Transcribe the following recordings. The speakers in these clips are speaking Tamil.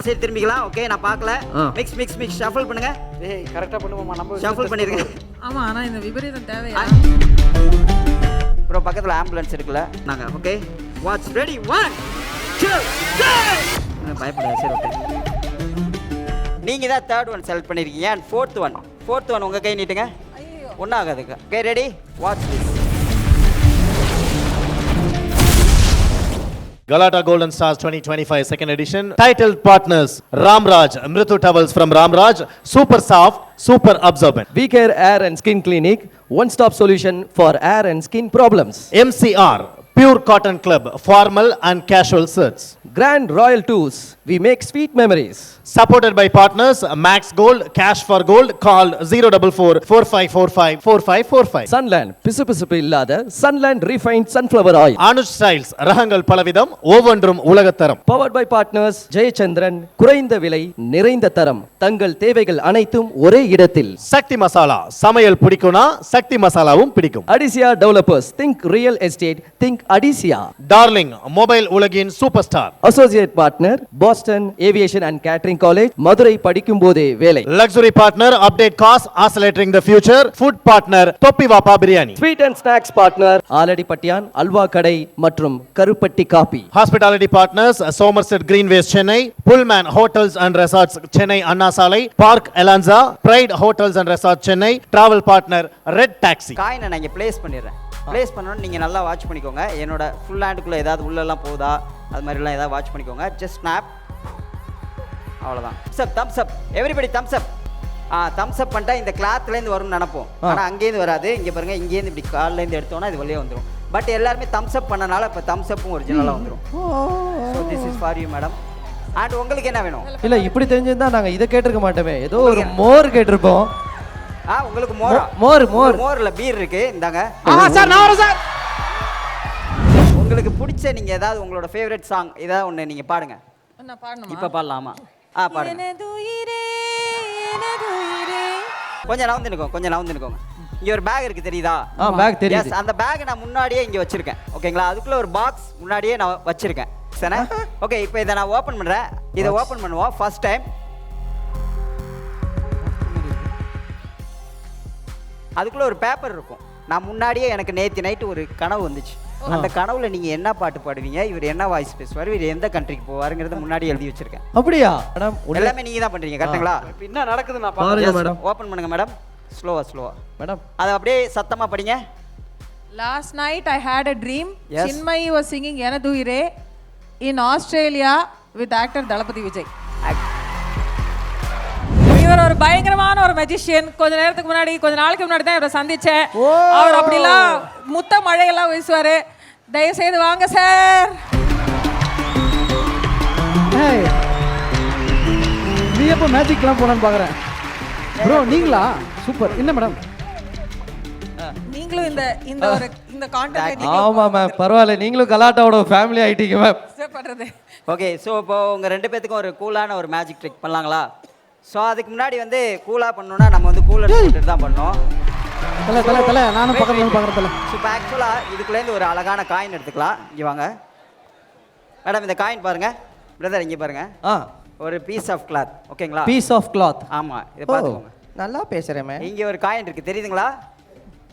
சரி திரும்பிக்கலாம். ஓகே நான் பார்க்கல. மிக்ஸ் மிக்ஸ் மிக்ஸ் ஷஃபிள் பண்ணுங்க. ஏய் கரெக்ட்டா பண்ணுவோமா நம்ம ஷஃபிள் பண்ணிருங்க. ஆமா ஆனா இந்த விபரீதம் தேவையா? ப்ரோ பக்கத்துல ஆம்புலன்ஸ் இருக்குல்ல நாங்க. ஓகே வாட்ச் ரெடி 1 2 3 பயப்படாத. சரி ஓகே நீங்க தான் தேர்ட் ஒன் செலக்ட் பண்ணிருக்கீங்க அண்ட் ஃபோர்த் ஒன் உங்க கை நீட்டுங்க. ஒன்றும் ஆகாதுங்க. Okay ready watch this. Galata Golden Stars 2025 second edition. Titled partners Ramraj, Mritu Towels from Ramraj, super soft, super absorbent. We Care Hair and Skin Clinic, one-stop solution for hair and skin problems. MCR, Pure Cotton Club, formal and casual shirts. Grand Royal Tours, we make sweet memories. Supported by partners Max Gold, Cash for Gold, call 044 4545 4545. Sunland, பிசுபிசுப்பு இல்லாத Sunland Refined Sunflower Oil. Anuj Styles, ரகங்கள் பலவிதம், ஒவ்வொன்றும் உலகத்தரம். Powered by partners ஜெயச்சந்திரன், குறைந்த விலை, நிறைந்த தரம். தங்கள் தேவைகள் அனைத்தும் ஒரே இடத்தில். சக்தி மசாலா, சமையல் பிடிக்கும்னா சக்தி மசாலாவும் பிடிக்கும். Adisia Developers, think real estate, think Adisia. Darling, mobile உலகின் super star. Associate partner, Boston Aviation and Catering College, Madurai படிக்கும் போதே வேலை. Luxury partner, update cost, accelerating the future. Food partner, தொப்பி வாப்பா biryani. Sweet and snacks partner, ஆலடிப்பட்டியான் halwa கடை மற்றும் கருப்பட்டி coffee. Hospitality partners, Somerset Greenways, Chennai. Pullman Hotels and Resorts, Chennai Anna Salai. Park Elanza, Pride Hotels and Resorts, Chennai. Travel partner, Red Taxi. காயினை நான் இங்கே ப்ளேஸ் பண்ணிடுறேன். ப்ளேஸ் பண்ணோன்னு நீங்கள் நல்லா வாட்ச் பண்ணிக்கோங்க. என்னோட ஃபுல் ஹேண்டுக்குள்ளே ஏதாவது உள்ளெல்லாம் போகுதா அது மாதிரிலாம் ஏதாவது வாட்ச் பண்ணிக்கோங்க. Just snap. அவ்வளோதான். Thumbs up everybody thumbs up. Thumbs up பண்ணிட்டா இந்த கிளாத்லேருந்து வரும்னு நினைப்போம். ஆனால் அங்கேருந்து வராது. இங்கே பாருங்கள், இங்கேருந்து இப்படி கால்லேருந்து எடுத்தோன்னா இது வெளியே வந்துடும். பட் எல்லாருமே தம்ஸ் அப் பண்ணனால இப்போ தம்ஸ் அப்பும் ஒரிஜினலாக வந்துடும். So this is for you madam. And உங்களுக்கு என்ன வேணும்? இல்ல இப்படி தெரிஞ்சிருந்தா நாங்க இதை கேட்டிருக்க மாட்டோமே. ஏதோ ஒரு மோர் கேட்டிருப்போம். உங்களுக்கு மோர்ல பீர் இருக்கு. இந்தாங்க. சார் நான் வரேன் சார். உங்களுக்கு பிடிச்ச நீங்க ஏதாவது உங்களோட ஃபேவரட் சாங் ஏதாவது ஒன்று நீங்க பாடுங்க. நான் பாடணுமா? இப்போ பாடலாமா? பாடுங்க. எனதுயிரே கொஞ்சம் நவுந்துனுக்கோங்க. இங்க ஒரு பேக் இருக்கு தெரியுதா? பேக் தெரியுது. எஸ், அந்த பேக் நான் முன்னாடியே இங்க வச்சிருக்கேன். ஓகேங்களா? அதுக்குள்ள ஒரு பாக்ஸ் முன்னாடியே நான் வச்சிருக்கேன். சரி ஓகே, இப்போ இதை நான் ஓபன் பண்றேன். இதை ஓபன் பண்ணுவோம் ஃபர்ஸ்ட் டைம். அதுக்குள்ள ஒரு பேப்பர் இருக்கும். நான் முன்னாடியே எனக்கு நேற்று நைட்டு ஒரு கனவு வந்துச்சு. அந்த கனவுல நீங்க என்ன பாட்டு பாடுவீங்க, இவர் என்ன வாய்ஸ் பேசுவார், இவர் எந்த கண்ட்ரிக்கு போவாருங்கிறத முன்னாடி எழுதி வச்சிருக்கேன். அப்படியா மேடம்? எல்லாமே நீங்க தான் பண்றீங்க கரெக்ட்டுங்களா? என்ன நடக்குது நான் பாருங்க மேடம். ஓபன் பண்ணுங்க மேடம். ஸ்லோவா மேடம் அதை அப்படியே சத்தமா படிங்க. Last night I had a dream. Yes. Chinmayi was singing Enadhuire in Australia with actor Dalapati Vijay. இவர் ஒரு பயங்கரமான ஒரு மெஜிஷியன். கொஞ்ச நாளைக்கு முன்னாடி தான் இவரை சந்திச்சேன். அவர் அப்படிலாம் முத்த மழையெல்லாம் வீசுவாரு. தயவு செய்து வாங்க சார். நீ எப்போ மேஜிக்லாம் போலான்னு பார்க்குறேன் ப்ரோ. நீங்களா? சூப்பர். என்ன மேடம் நீங்களும் இந்த கான்டென்ட் ஆமா மேம், பரவாயில்ல. நீங்களும் கலாட்டாவோட ஃபேமிலி ஆயிட்டீங்க மேம். பண்றது. ஓகே, ஸோ இப்போ உங்க ரெண்டு பேத்துக்கும் ஒரு கூலான ஒரு மேஜிக் ட்ரிக் பண்ணலாங்களா? ஸோ அதுக்கு முன்னாடி வந்து கூலாக பண்ணணும்னா நம்ம வந்து கூலர் போட்டுட்டு தான் பண்ணோம். தலை நானும் பக்கத்தில் பார்க்குறேன். ஸோ இப்போ ஆக்சுவலாக இதுக்குள்ளேருந்து ஒரு அழகான காயின் எடுத்துக்கலாம். இங்கே வாங்க மேடம். இந்த காயின் பாருங்க பிரதர், இங்கே பாருங்க. ஒரு பீஸ் ஆஃப் கிளாத். ஓகேங்களா? Piece of cloth. ஆமாம், இதை பார்த்துக்கோங்க. நல்லா பேசுகிறேன் மேம். இங்கே ஒரு காயின் இருக்குது தெரியுதுங்களா?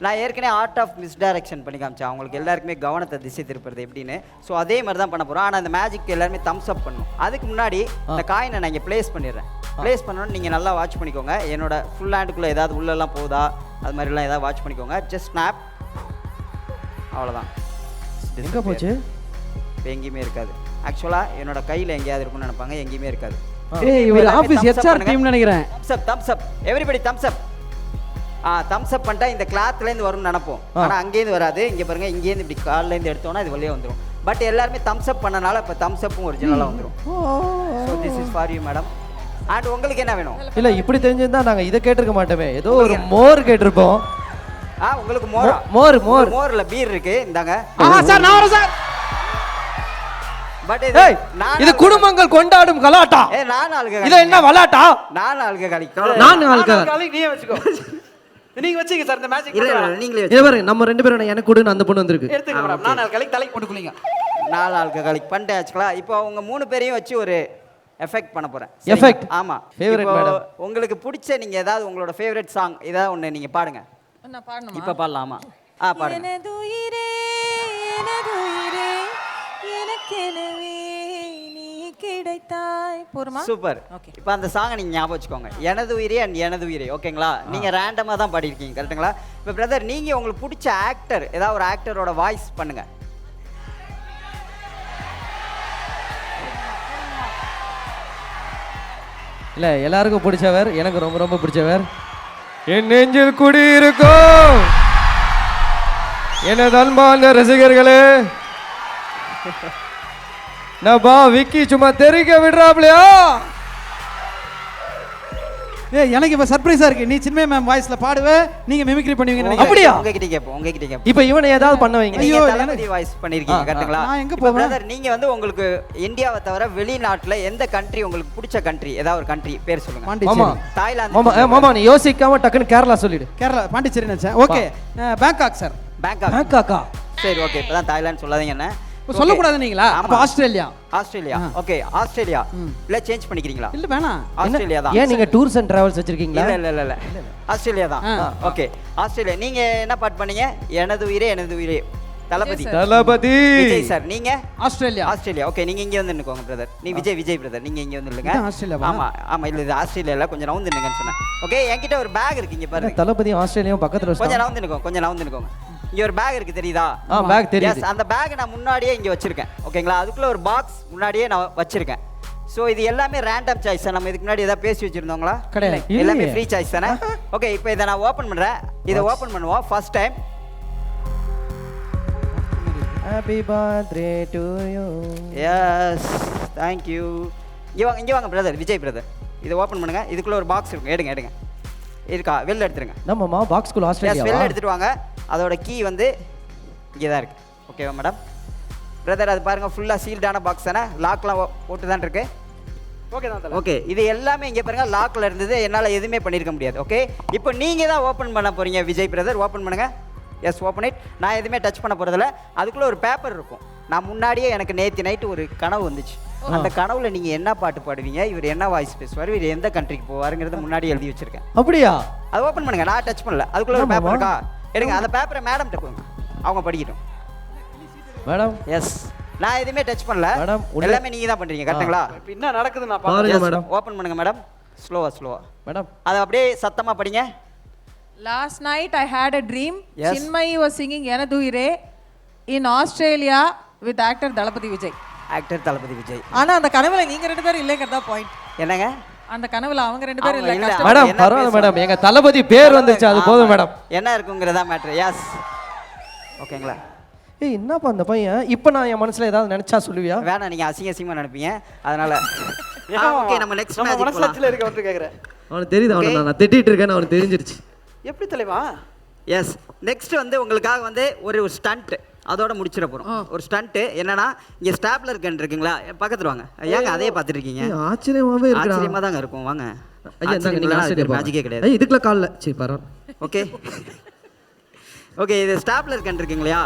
நான் ஏற்கனவே ஆர்ட் ஆஃப் மிஸ்டைரக்ஷன் பண்ணி காமிச்சேன் அவங்களுக்கு எல்லாருக்குமே கவனத்தை திசை திருப்புறது எப்படின்னு. ஸோ அதே மாதிரி தான் பண்ண போகிறோம். ஆனால் அந்த மேஜிக் எல்லாருமே தம்ஸ் அப் பண்ணணும். அதுக்கு முன்னாடி இந்த காயினை நான் இங்கே ப்ளேஸ் பண்ணிடுறேன். ப்ளேஸ் பண்ணணும்னு நீங்கள் நல்லா வாட்ச் பண்ணிக்கோங்க. என்னோட ஃபுல் ஹேண்டுக்குள்ளே ஏதாவது உள்ளெல்லாம் போகுதா அது மாதிரிலாம் ஏதாவது வாட்ச் பண்ணிக்கோங்க. Just snap. அவ்வளோதான். எங்கே போச்சு? இப்போ எங்கேயுமே இருக்காது. ஆக்சுவலாக என்னோட கையில் எங்கேயாவது இருக்கும்னு நினைப்பாங்க, எங்கேயுமே இருக்காது. இவர் ஆஃபீஸ் ஹெச்ஆர் டீம் நினைக்கிறேன். Thums up everybody thumbs up. Thumbs up பண்ணிட்டா இந்த கிளாத்லேருந்து வரும்னு நினைப்போம். ஆனால் அங்கேருந்து வராது. இங்கே பாருங்க, இங்கேருந்து இப்படி கால்லேருந்து எடுத்தோன்னா இது வெளியே வந்துடும். பட் எல்லாருமே தம்ஸ் அப் பண்ணனால இப்போ தம்ஸ் அப்பும் ஒரிஜினலாக வந்துடும். So this is for you madam. And உங்களுக்கு என்ன வேணும்? இல்ல இப்படி தெரிஞ்சிருந்தா நாங்க இதை கேட்டிருக்க மாட்டோமே. ஏதோ ஒரு மோர் கேட்டிருப்போம். உங்களுக்கு மோர்ல பீர் இருக்கு. இந்தாங்க. சார் நான் வரேன் சார். பட் இது குடும்பங்கள் கொண்டாடும் கலாட்டா. நான் ஆளுக இது என்ன வலாட்டா? நான் ஆளுக நீ வச்சுக்கோ. நீங்க வச்சீங்க சார் இந்த மேஜிக். இல்ல நீங்களே இது பாருங்க, நம்ம ரெண்டு பேரும் எனக்கு கொடுன்னு அந்த பொண்ணு வந்திருக்கு. எடுத்துங்க மேடம். நான் கலெக்ட் தலைக்கு போட்டுக்குலீங்க. 4 ஆளுக கலெக்ட் பண்ணிட்டாச்சுங்களா? இப்போ அவங்க 3 பேரையும் வச்சு ஒரு எஃபெக்ட் பண்ண போறேன் Effect. ஆமா Favorite இப்போ madam. உங்களுக்கு பிடிச்ச நீங்க ஏதாவது உங்களோட ஃபேவரட் சாங் ஏதாவது ஒண்ணு நீங்க பாடுங்க நான் பாடணுமா? இப்ப பாடலாமா பாடுங்க எனதுயிரே எனதுயிரே எனக்கெனவே நீ கிடைத்தாய். போருமா? Super Okay. இப்போ அந்த சாங்கை நீங்க ஞாபகம் வச்சுக்கோங்க எனது உயிரே அண்ட் எனது உயிரே ஓகேங்களா நீங்க ரேண்டமா தான் பாடிருக்கீங்க கரெக்ட்டுங்களா இப்போ பிரதர் நீங்க உங்களுக்கு பிடிச்ச ஆக்டர் ஏதாவது ஒரு ஆக்டரோட வாய்ஸ் பண்ணுங்க இல்ல எல்லாருக்கும் பிடிச்சவர், எனக்கு ரொம்ப ரொம்ப பிடிச்சவர். என் நெஞ்சில் குடியிருக்கும் எனது அன்பான ரசிகர்களே, நபா விக்கி சும்மா தெரிக்க விடுறாப்லையா? எனக்கு இப்ப சர்ப்ரைஸா இருக்கு. நீ சின்மய மேம் வாய்ஸ்ல பாடுவ, நீங்க மிமிக்ரி பண்ணுவீங்கன்னு நினைக்கிறேன். அப்படியா? உங்ககிட்ட கேட்போம் இப்ப இவனை ஏதாவது பண்ண வைங்க. ஐயோ ஐயோ, தளபதி வாய்ஸ் பண்ணிருக்கீங்க கரெக்ட்டுங்களா நான் எங்க இப்போ போவேன்? பிரதர் நீங்க வந்து உங்களுக்கு இந்தியாவை தவிர வெளிநாட்டுல எந்த கண்ட்ரி உங்களுக்கு பிடிச்ச கண்ட்ரி ஏதாவது ஒரு கண்ட்ரி பேர் சொல்லுங்க மாமா பாண்டிச்சேரி. தாய்லாந்து மாமா மாமா நீ யோசிக்காம டக்குன்னு கேரளா சொல்லிடு. கேரளா பாண்டிச்சேரி நினைச்சேன். Okay Bangkok sir. பேங்காக் பேங்காக்கா? சரி ஓகே இப்பதான் தாய்லாந்து சொல்லாதீங்க என்ன சொல்லக்கூடாது நீங்களா? அப்ப ஆஸ்திரேலியா. ஆஸ்திரேலியா ஓகே ஆஸ்திரேலியா இல்ல சேஞ்ச் பண்ணிக்கிறீங்களா இல்ல வேணாம். ஆஸ்திரேலியா தான் ஏன் நீங்க டூர்ஸ் அண்ட் டிராவல்ஸ் வச்சிருக்கீங்களா? இல்ல ஆஸ்திரேலியா தான் ஓகே ஆஸ்திரேலியா நீங்க என்ன பாட் பண்ணீங்க எனது உயிரே தளபதி தளபதி விஜய் சார் நீங்க ஆஸ்திரேலியா. ஆஸ்திரேலியா ஓகே நீங்க இங்க வந்து நிக்கோங்க பிரதர் நீ விஜய் பிரதர் நீங்க இங்க வந்து நில்லுங்க இதான் ஆஸ்திரேலியாவா? ஆமா இல்ல இது ஆஸ்திரேலியால கொஞ்சம் நவுந்து நில்லுங்கன்னு சொன்னேன் ஓகே என்கிட்ட ஒரு பேக் இருக்கு இங்க பாருங்க தளபதியும் ஆஸ்திரேலியாவும் பக்கத்துல கொஞ்சம் நவுந்து நிக்கோங்க இங்க ஒரு பேக் இருக்கு தெரியுதா பேக் தெரியுது. Yes, அந்த பேக் நான் முன்னாடியே இங்க வச்சிருக்கேன் ஓகேங்களா அதுக்குள்ள ஒரு பாக்ஸ் முன்னாடியே நான் வச்சிருக்கேன் சோ இது எல்லாமே ரேண்டம் சாய்ஸ் நம்ம இதுக்கு முன்னாடி ஏதாவது பேசி வச்சிருந்தோங்களா கிடையாது. எல்லாமே இல்லையே. ஃப்ரீ சாய்ஸ் தானே ஓகே இப்போ இதை நான் ஓபன் பண்றேன் இதை ஓபன் பண்ணுவோம் first time happy birthday to you. S thank you இங்க வாங்க பிரதர் விஜய் பிரதர் இதை ஓபன் பண்ணுங்க இதுக்குள்ள ஒரு பாக்ஸ் இருக்கும் எடுங்க இருக்கா வெளில எடுத்துருங்க நம்மம்மா பாக்ஸ்குள்ள எஸ் ஆஸ்திரேலியாவா? வெளில எடுத்துட்டு வாங்க அதோட கீ வந்து இங்கே தான் இருக்கு ஓகேவா மேடம் பிரதர் அது பாருங்க ஃபுல்லா சீல்டான பாக்ஸ் தானே லாக்லாம் போட்டு தான் இருக்கு ஓகே இது எல்லாமே இங்கே பாருங்க லாக்ல இருந்தது என்னால் எதுவுமே பண்ணியிருக்க முடியாது ஓகே இப்போ நீங்க தான் ஓப்பன் பண்ண போறீங்க விஜய் பிரதர் ஓப்பன் பண்ணுங்க எஸ் ஓப்பன் இட் நான் எதுவுமே டச் பண்ண போறதில்ல அதுக்குள்ள ஒரு பேப்பர் இருக்கும் நான் முன்னாடியே எனக்கு நேற்று நைட்டு ஒரு கனவு வந்துச்சு அந்த கனவுல நீங்க என்ன பாட்டு பாடுவீங்க இவர் என்ன வாய்ஸ் பேசுவார் இவர் எந்த கண்ட்ரிக்கு போவாருங்கிறத முன்னாடி எழுதி வச்சிருக்கேன் அப்படியா? அது ஓப்பன் பண்ணுங்க நான் டச் பண்ணல அதுக்குள்ள ஒரு பேப்பர் இருக்கா எடுங்க அந்த பேப்பரை மேடம் கொடுங்க அவங்க படிக்கட்டும் மேடம் எஸ் நான் எதுவுமே டச் பண்ணல மேடம், எல்லாமே நீங்க தான் பண்றீங்க கரெக்ட்டுங்களா என்ன நடக்குது நான் பாருங்க மேடம். ஓப்பன் பண்ணுங்க மேடம் ஸ்லோவா மேடம் அதை அப்படியே சத்தமா படிங்க Last night I had a dream. Yes. Chinmayi was singing Enadhuire in Australia with actor Dalapati Vijay. Actor Thalapathy Vijay ஆனா அந்த கனவுல நீங்க ரெண்டு பேரும் இல்லைங்கிறதா பாயிண்ட். என்னங்க அந்த கனவுல அவங்க ரெண்டு பேரும் அவங்க இல்ல. இல்ல. கஷ்டம். மேடம் என்ன பரவாயில்ல பேசுவாங்க? மேடம் எங்க தளபதி பேர் வந்துருச்சு அது போதும் மேடம். என்ன இருக்குங்கிறதா மேட்ரு எஸ் ஓகேங்களா ஏய் என்னப்பா அந்த பையன் இப்போ நான் என் மனசுல ஏதாவது நினைச்சா சொல்லுவியா? வேணாம் நீங்க அசிங்கமா நினைப்பீங்க அதனால ஓகே நம்ம நெக்ஸ்ட் நம்ம மேட்ச் மனசுல இருக்க வந்து கேக்குறேன். அவனுக்கு தெரியுது அவனை நான் திட்டிட்டு இருக்கேன்னு அவனுக்கு தெரிஞ்சிருச்சு. எப்படி தலைவா? எஸ் நெக்ஸ்ட் வந்து உங்களுக்காக வந்து ஒரு ஸ்டண்ட் அதோட முடிச்சிட போறோம் ஒரு ஸ்டண்ட் என்னன்னா இங்க ஸ்டாப்லர் கன் இருக்குங்களா பக்கத்துல வாங்க ஏங்க அதே பார்த்துட்டு இருக்கீங்க ஆச்சரியமாவே இருக்குடா. ஆச்சரியமா தாங்க இருக்கும் வாங்க ஐயா இந்தாங்க நீங்க ஆச்சரியமா. மேஜிக்கே கிடையாது ஐயா இதுக்குள்ள கால்ல சரி பரவாயில்ல. ஓகே ஓகே இது ஸ்டாப்லர் கன் இருக்குங்க இல்லையா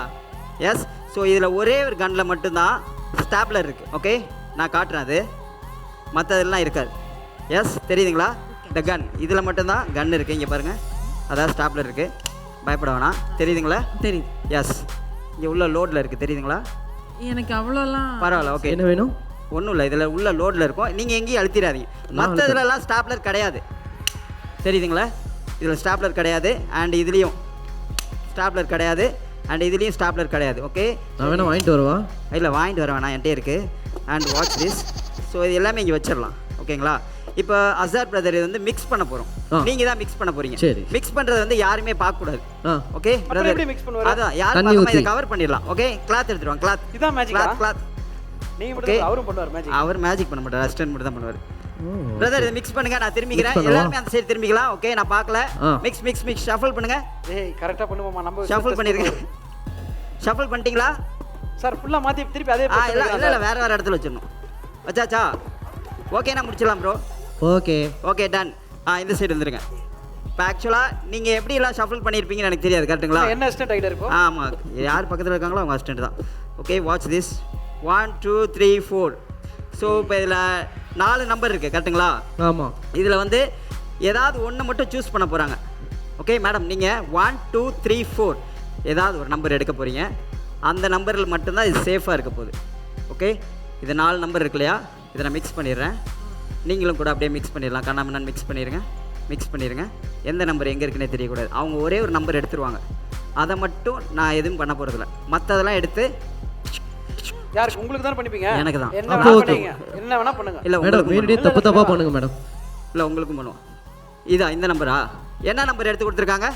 எஸ் ஸோ இதில் ஒரே ஒரு கன்னில் மட்டும்தான் ஸ்டாப்லர் இருக்குது ஓகே நான் காட்டுறேன் அது மற்றதெல்லாம் இருக்காது எஸ் தெரியுதுங்களா இந்த கன் இதில் மட்டும்தான் கன் இருக்குது இங்கே பாருங்கள் அதாவது ஸ்டாப்லர் இருக்குது பயப்பட வேணாம் தெரியுதுங்களா தெரியுது. எஸ் இங்கே உள்ள லோடில் இருக்குது தெரியுதுங்களா எனக்கு அவ்வளோலாம் பரவாயில்ல ஓகே என்ன வேணும்? ஒன்றும் இல்லை இதில் உள்ள லோடில் இருக்கும் நீங்கள் எங்கேயும் அழுத்திடாதீங்க மற்ற இதுலலாம் ஸ்டாப்லர் கிடையாது தெரியுதுங்களா இதில் ஸ்டாப்லர் கிடையாது அண்ட் இதுலேயும் ஸ்டாப்லர் கிடையாது அண்ட் இதுலேயும் ஸ்டாப்லர் கிடையாது ஓகே நான் வேணா வாங்கிட்டு வரவா? இல்லை வாங்கிட்டு வர வேணாம் என்கிட்ட இருக்குது அண்ட் வாட்ச் திஸ் ஸோ இது எல்லாமே இங்கே வச்சிடலாம் ஓகேங்களா இப்போ அசார் பிரதர் வந்து மிக்ஸ் பண்ண போகிறோம் நீங்கள் தான் மிக்ஸ் பண்ண போகிறீங்க சரி. மிக்ஸ் பண்ணுறது வந்து யாருமே பார்க்கக்கூடாது ஓகே பிரதர் எப்படி mix பண்ணுவாரு? அதான் யார் தண்ணி பார்க்காம இதை ஊத்தி. கவர் பண்ணிடலாம் ஓகே கிளாத் எடுத்துருவாங்க கிளாத் இதான் magic-ஆ? கிளாத் நீங்க Okay. மட்டும் அவரும் பண்ணுவார் மேஜிக். அவர் மேஜிக் பண்ண மாட்டார் அசிஸ்டன்ட் மட்டும் தான் பண்ணுவார் ஓ பிரதர் இதை மிக்ஸ் பண்ணுங்க நான் திரும்பிக்கிறேன் Mix பண்ணவா? எல்லாருமே அந்த சைடு திரும்பிக்கலாம் ஓகே நான் பார்க்கல மிக்ஸ் மிக்ஸ் மிக்ஸ் ஷஃபிள் பண்ணுங்க ஏய் கரெக்ட்டா பண்ணுவோமா நம்ம ஷஃபிள் பண்ணிருங்க ஷஃபிள் பண்ணிட்டீங்களா சார் ஃபுல்லா மாத்தி திருப்பி அதே இல்ல வேற இடத்துல வச்சிடணும் வச்சாச்சா ஓகே நான் முடிச்சிடலாம் ப்ரோ ஓகே ஓகே டன் இந்த சைடு வந்துருங்க இப்போ ஆக்சுவலாக நீங்கள் எப்படி எல்லாம் ஷஃபிள் பண்ணியிருப்பீங்கன்னு எனக்கு தெரியாது கரெக்ட்டுங்களா என்ன அசிஸ்டன்ட் ஐடியா இருக்கும்? ஆமாம் யார் பக்கத்தில் இருக்காங்களோ அவங்க அசிஸ்டன்ட் தான் ஓகே வாட்ச் திஸ் 1 2 3 4 ஸோ இப்போ இதில் 4 நம்பர் இருக்குது கரெக்டுங்களா? ஆமா. இதில் வந்து ஏதாவது ஒன்று மட்டும் சூஸ் பண்ண போகிறாங்க. ஓகே மேடம், நீங்கள் 1 2 3 4 ஏதாவது ஒரு நம்பர் எடுக்க போகிறீங்க. அந்த நம்பரில் மட்டும்தான் இது சேஃபாக இருக்க போகுது. ஓகே, இது 4 நம்பர் இருக்கு இல்லையா, இதை நான் மிக்ஸ் பண்ணிடுறேன். நீங்களும் கூட அப்படியே மிக்ஸ் பண்ணிடலாம். கண்ணாமண்ணான்னு மிக்ஸ் பண்ணிடுங்க. எந்த நம்பர் எங்கே இருக்குன்னே தெரியக்கூடாது. அவங்க ஒரே ஒரு நம்பர் எடுத்துருவாங்க. அதை மட்டும் நான் எதுவும் பண்ண போகிறதில்ல. மற்றதெல்லாம் எடுத்து யாருக்கு? உங்களுக்கு தானே பண்ணிப்பீங்க? எனக்கு தான். என்ன வேணா பண்ணுங்க, என்ன வேணா பண்ணுங்க. இல்லை மேடம் உங்களுக்கு வேணுடே தப்பா பண்ணுங்க மேடம். இல்லை உங்களுக்கும் பண்ணுவோம். இதா இந்த நம்பரா? என்ன நம்பர் எடுத்து கொடுத்துருக்காங்க?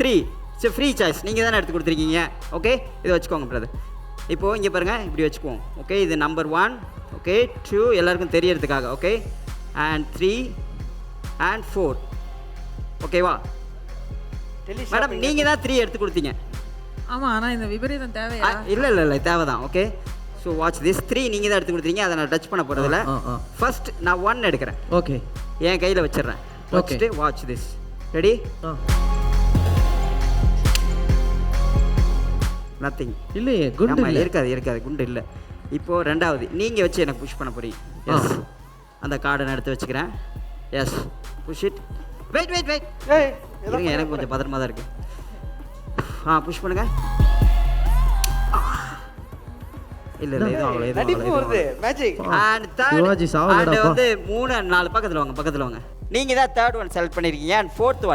3. சரி, ஃப்ரீ சாய்ஸ். நீங்கள் தானே எடுத்து கொடுத்துருக்கீங்க. ஓகே, இதை வச்சுக்கோங்க பிரதர். இப்போது இங்கே பாருங்கள், இப்படி வச்சுக்குவோம். ஓகே, இது நம்பர் 1. ஓகே, 2 எல்லாருக்கும் தெரியறதுக்காக. Okay, and 3 and 4. ஓகேவா மேடம்? நீங்கள் தான் 3 எடுத்து கொடுத்தீங்க. ஆமா, ஆனா இந்த விபரீதம் தேவையா? இல்லை தேவை தான். Okay, so watch this. 3 நீங்கள் தான் எடுத்து கொடுத்தீங்க. அதை நான் டச் பண்ண போகிறதில்ல. ஃபர்ஸ்ட் நான் 1 எடுக்கிறேன். ஓகே, என் கையில் வச்சிடுறேன். வச்சுட்டு வாட்ச் திஸ். ரெடி? நத்திங். இல்லையே, குண்டு ஆமா, இல்ல. இருக்காது குண்டு இல்லை. இப்போ ரெண்டாவது நீங்கள் வச்சு எனக்கு புஷ் பண்ண போறீங்க. எஸ், அந்த கார்டை நான் எடுத்து வச்சுக்கிறேன். S, push it. வெயிட் இருங்க, எனக்கு கொஞ்சம் பதறமாக தான் இருக்கு. புஷ் பண்ணுங்க. இல்லை நடிப்பு வருது, மேஜிக். அண்ட் சிவாஜி தேர்ட் சாவலடா அண்ட் வந்து 3 and 4 பக்கத்தில் வாங்க. நீங்கள் தான் தேர்ட் ஒன் செலக்ட் பண்ணியிருக்கீங்க. அண்ட் ஃபோர்த்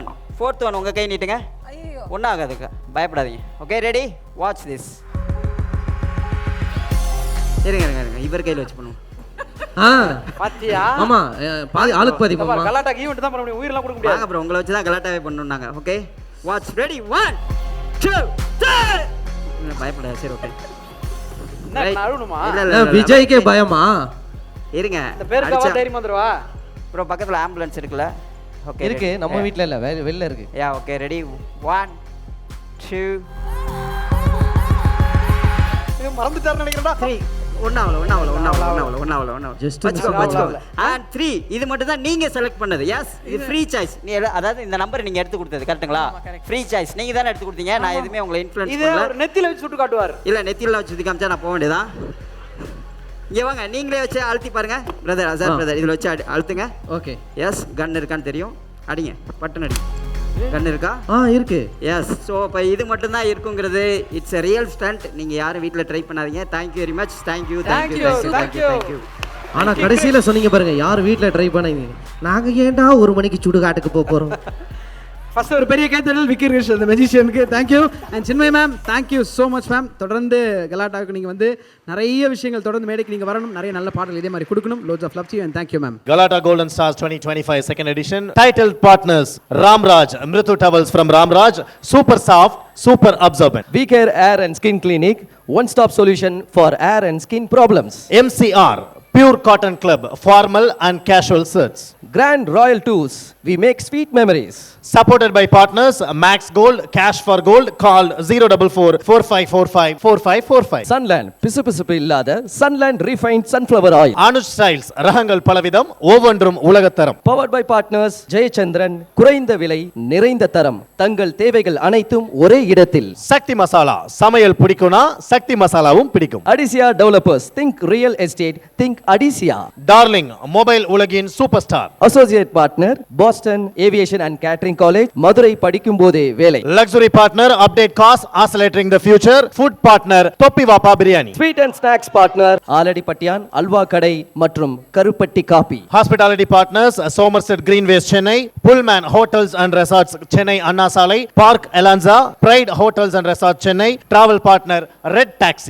ஒன் உங்கள் கை நீட்டுங்க. ஐயோ, ஒன்றும் ஆகாதுங்க, பயப்படாதீங்க. Okay, ready? Watch this. இருங்க, இவர் கையில் வச்சு பண்ணுவோம். பாத்தியா? ஆமா, பாதி ஆளுக்கு பாதி பாரு, கலாட்டாக்கு ஈவென்ட் தான் பண்ண முடியும், உயிரெல்லாம் கொடுக்க முடியாது. வாங்க ப்ரோ, உங்களை வச்சு தான் கலாட்டாவே பண்ணணும்னாங்க. Okay, watch. ரெடி? 1 2 3. பயப்படாது. சரி, ஓகே. என்ன அழுணுமா? இல்ல, விஜய்க்கே பயமா? இருங்க, இந்த பேருக்காவா தைரியம் வந்துருவா? ப்ரோ பக்கத்தில் ஆம்புலன்ஸ் இருக்குல்ல? ஓகே, இருக்கு, நம்ம வீட்ல இல்ல, வெளில இருக்கு. யா, ஓகே, ரெடி? 1 2 மறந்துட்டாருன்னு நினைக்கிறேன்டா. 3. ஒன்னாவல. Just வச்சுக்கோங்க. அண்ட் 3 இது மட்டும் தான் நீங்க செலக்ட் பண்ணது. எஸ், இது ஃப்ரீ சாய்ஸ். அதாவது இந்த நம்பர் நீங்க எடுத்து கொடுத்தது கரெக்ட்டுங்களா? Free choice. நீங்க தானே எடுத்து கொடுத்தீங்க. நான் எதுவுமே உங்களை இன்ஃப்ளூயன்ஸ் இது பண்ணல. ஒரு நெத்தியில வச்சு சுட்டு காட்டுவார். இல்ல, நெத்தியில வச்சு காமிச்சா நான் போக வேண்டியதான். இங்க வாங்க, நீங்களே வச்சு அழுத்தி பாருங்க பிரதர். அசார் பிரதர், இதுல வச்சு அழுத்துங்க. ஓகே. எஸ், கன் இருக்கான்னு தெரியும். அடிங்க, பட்டன் அடிங்க. கன் இருக்கா? இருக்கு. எஸ், ஸோ இப்போ இது மட்டும் தான் இருக்குங்கிறது. It's a real stunt. நீங்கள் யாரும் வீட்டில் ட்ரை பண்ணாதீங்க. Thank you very much. தேங்க்யூ. ஆனா கடைசியில சொன்னீங்க பாருங்க, யார் வீட்ல ட்ரை பண்ணீங்க? நாங்க ஏன்டா 1 மணிக்கு சுடுகாட்டுக்கு போறோம்? ஃபர்ஸ்ட் ஒரு பெரிய கைத்தட்டல் விக்கி கிருஷ்ணன் அந்த மெஜிஷியனுக்கு. Thank you. And Chinmayi ma'am, thank you so much ma'am. தொடர்ந்து கலாட்டாவுக்கு நீங்கள் வந்து நிறைய விஷயங்கள் தொடர்ந்து மேடைக்கு நீங்கள் வரணும், நிறைய நல்ல பாடல் இதே மாதிரி கொடுக்கணும். Lots of love to you and thank you ma'am. Galata Golden Stars 2025 second edition. Titled partners Ramraj, Mritu Towels from Ramraj, Super Soft, Super Absorbent. We Care Hair and Skin Clinic, one-stop solution for hair and skin problems. MCR, Pure Cotton Club, formal and casual shirts. Grand Royal Tours, we make sweet memories. Supported by partners Max Gold, Cash for Gold. Call 044 4545 4545. Sunland, பிசுபிசுப்பு இல்லாத Sunland refined sunflower oil. Anuj Styles, ரகங்கள் பலவிதம், ஒவ்வொன்றும் உலகத்தரம். Powered by partners ஜெயச்சந்திரன், குறைந்த விலை நிறைந்த தரம், தங்கள் தேவைகள் அனைத்தும் ஒரே இடத்தில். சக்தி மசாலா, சமையல் பிடிக்கும்னா சக்தி மசாலாவும் பிடிக்கும். Adisia Developers, think real estate, think Adisia. Darling, mobile உலகின் super star. Associate partner Boston Aviation and Catering College, Madurai படிக்கும் போதே வேலை. Luxury partner Update Cars, accelerating the future. Food partner தொப்பி வாப்பா biryani. Sweet and snacks partner ஆலடிப்பட்டியான் halwa கடை மற்றும் கருப்பட்டி coffee. Hospitality partners Somerset Greenways Chennai, Pullman Hotels and Resorts Chennai Anna Salai, Park Elanza, Pride Hotels and Resorts Chennai, travel partner Red Taxi.